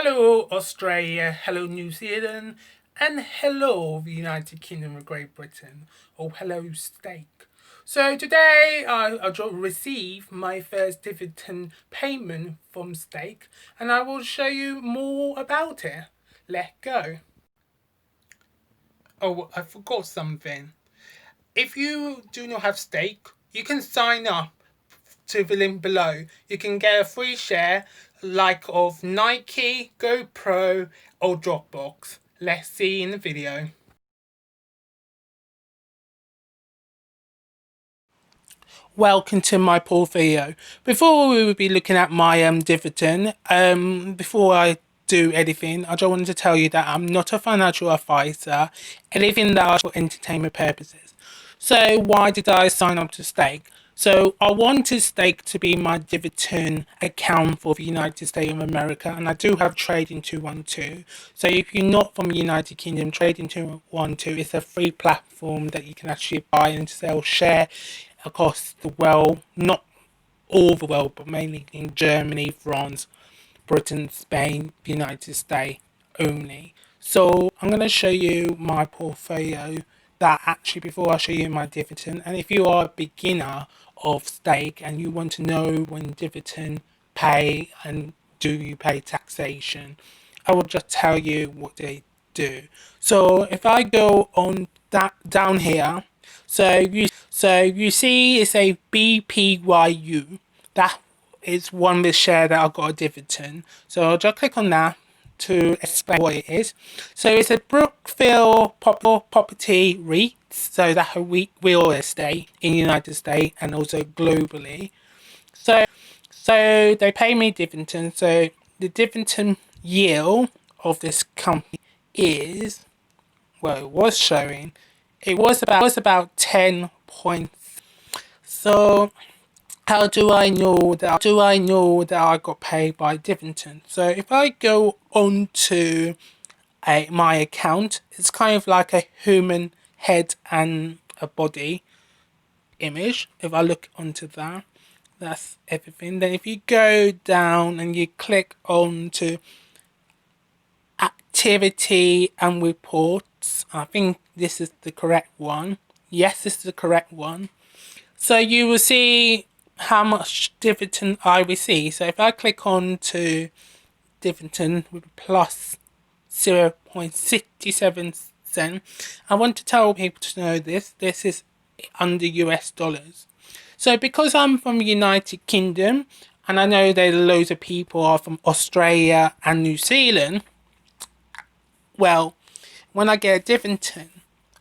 Hello Australia, hello New Zealand, and hello the United Kingdom of Great Britain, or hello steak. So today I just received my first dividend payment from steak, and I will show you more about it. Let's go. Oh, I forgot something. If you do not have steak, you can sign up to the link below. You can get a free share like of Nike, GoPro or Dropbox. Let's see in the video. Welcome to my portfolio. Before we will be looking at my dividend, before I do anything, I just wanted to tell you that I'm not a financial advisor, anything that I for entertainment purposes. So why did I sign up to Stake? So I wanted Stake to be my dividend account for the United States of America, and I do have Trading 212. So if you're not from the United Kingdom, Trading 212 is a free platform that you can actually buy and sell share across the world, not all the world, but mainly in Germany, France, Britain, Spain, the United States only. So I'm going to show you my portfolio that actually before I show you my dividend, and if you are a beginner of stake and you want to know when dividend pay and do you pay taxation, I will just tell you what they do. So if I go on that down here, so you see it's a BPYU. That is one with share that I got a dividend. So I'll just click on that to explain what it is. So it's a Brookfield property REIT. So that's a real estate in the United States and also globally. So so they pay me dividend. So the dividend yield of this company is, well, it was showing, it was about 10 points. So how do I know that I got paid by dividend? So if I go onto my account, it's kind of like a human head and a body image. If I look onto that, that's everything. Then if you go down and you click onto activity and reports, I think this is the correct one. Yes, this is the correct one. So you will see how much dividend I receive. So if I click on to dividend with plus 0.67 cent, I want to tell people to know this is under US dollars. So because I'm from the United Kingdom and I know that loads of people are from Australia and New Zealand, well, when I get a dividend,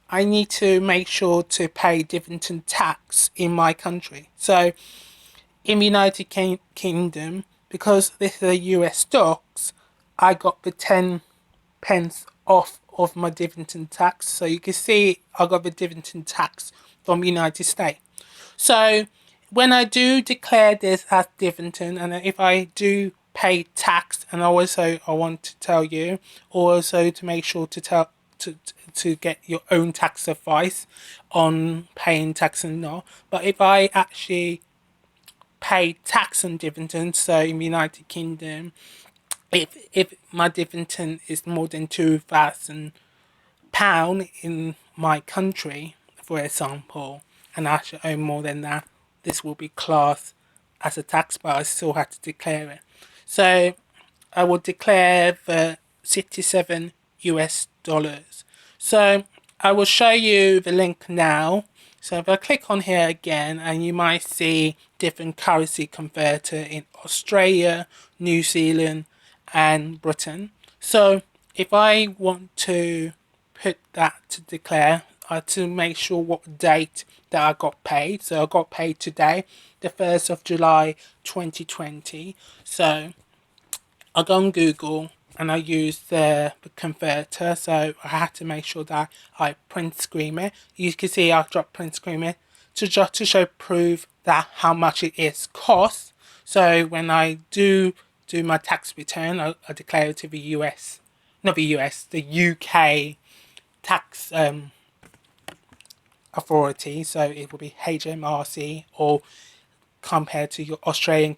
I need to make sure to pay dividend tax in my country. So in the United Kingdom, because this is a US stocks, I got the 10 pence off of my dividend tax. So you can see I got the dividend tax from the United States. So when I do declare this as dividend, and if I do pay tax, and also I want to tell you, also to make sure to tell to get your own tax advice on paying tax and not. But if I actually pay tax on dividends, so in the United Kingdom, if my dividend is more than £2,000 in my country, for example, and I should own more than that, this will be classed as a tax, but I still have to declare it. So I will declare the 67 US dollars. So I will show you the link now. So if I click on here again, and you might see different currency converter in Australia, New Zealand, and Britain. So if I want to put that to declare, to make sure what date that I got paid. So I got paid today, the 1st of July 2020. So I go on Google and I use the converter. So I had to make sure that I print screen it. You can see I dropped print screen it to show proof that how much it is cost. So when I do my tax return, I declare it to the US, not the US, the UK tax authority. So it will be HMRC, or compared to your Australian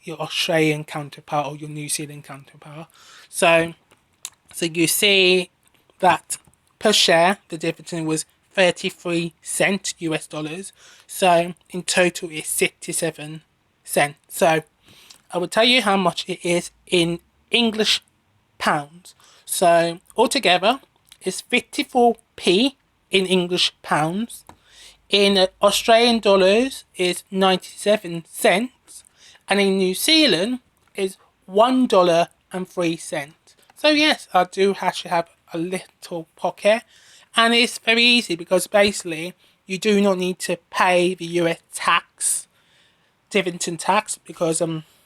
your Australian counterpart or your New Zealand counterpart. So you see that per share the dividend was 33 cent US dollars. So in total it's 67 cents. So I will tell you how much it is in English pounds. So altogether it's 54p in English pounds. In Australian dollars is 97 cents, and in New Zealand is $1.03. So yes, I do actually have a little pocket, and it's very easy because basically you do not need to pay the US tax, dividend tax, because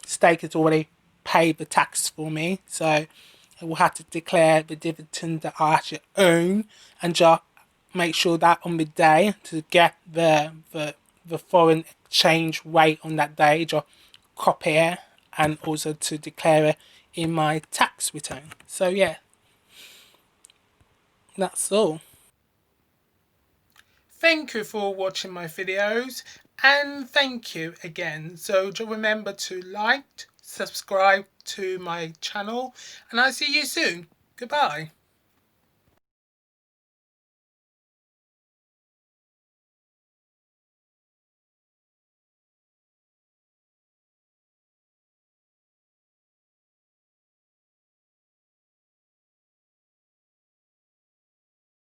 Stake has already paid the tax for me. So I will have to declare the dividend that I actually own and just make sure that on the day to get the foreign exchange rate on that day, just copy it and also to declare it in my tax return. So yeah, that's all. Thank you for watching my videos, and thank you again. So just remember to like, subscribe to my channel, and I'll see you soon. Goodbye.